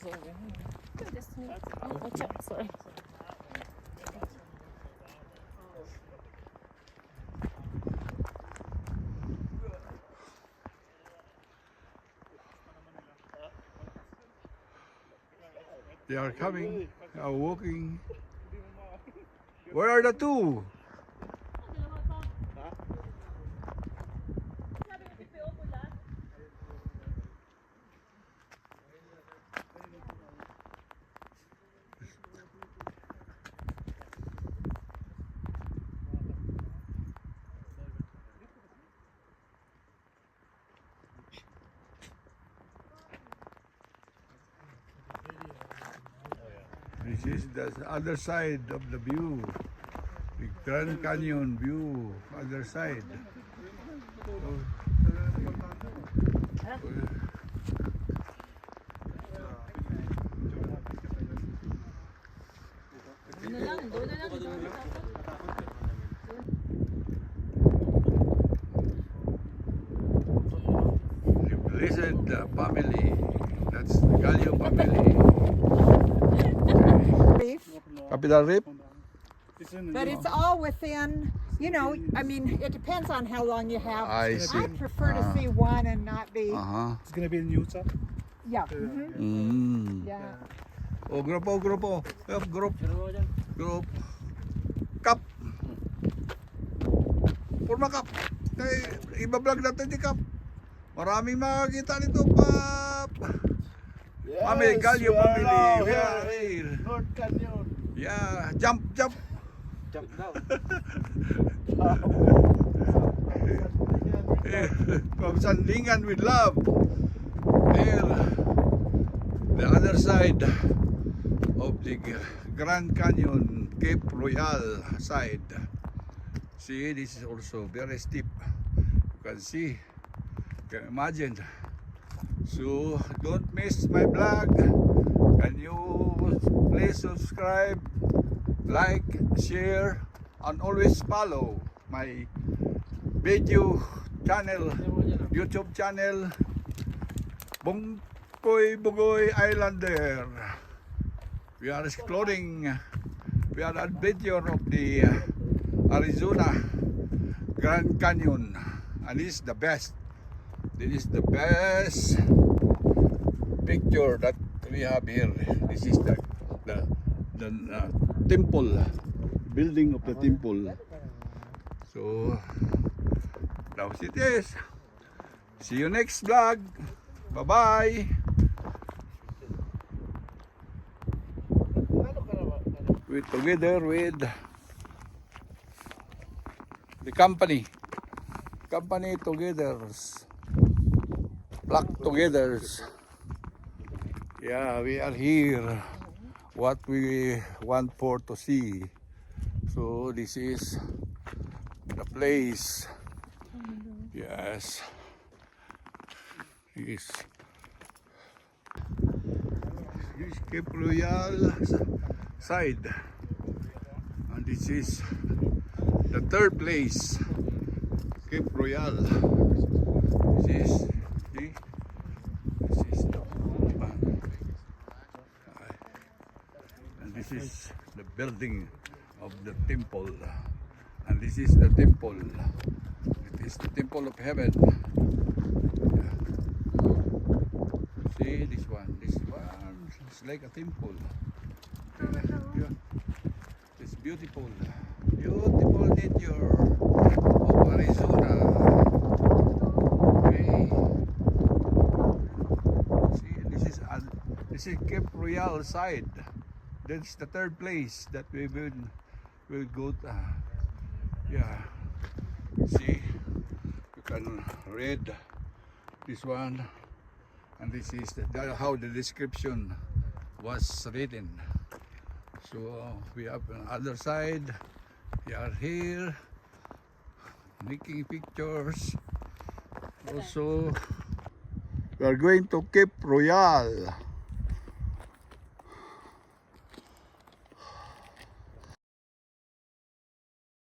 Oh, watch out, sorry. They are coming, they are walking. Where are the two? This is the other side of the view. The Grand Canyon view, other side. The blessed family, that's the Gallo family. Capital Reef? But it's all within, you know, I mean, it depends on how long you have. I see. I prefer to see one and not be, It's gonna be in Utah. yeah. Yeah. Oh, grupo. Group. Cup. Purma Cup. Iba-vlog natin si Cup. Maraming makakita nito, Pap. Family, Gallo family. We are here. North Canyon. Yeah, jump. Jump down. From Sandingan with love. Here, the other side of the Grand Canyon, Cape Royal side. See, this is also very steep. You can see, you can imagine. So, don't miss my vlog. Can you please subscribe, like, share, and always follow my video channel, YouTube channel, Bungkoy Bugoy Islander. We are exploring, we are adventure of the Arizona Grand Canyon, and this is the best. This is the best picture that we have here. This is the temple, building of the temple. So that's it is. See you next vlog. Bye bye. We're together with the company togethers, flock togethers. Yeah, we are here. What we want for to see. So this is the place. Yes. This is Cape Royal side, and this is the third place, Cape Royal. This is the and this is the building of the temple, and this is the temple. It is the temple of heaven. See this one. This one is like a temple. Yeah. It's beautiful. Beautiful nature of Arizona. Okay. See, this is Cape Royal side. That's the third place that we will go to. Yeah. See, you can read this one, and this is how the description was written. So we have on the other side. We are here making pictures. Also, we are going to Cape Royal.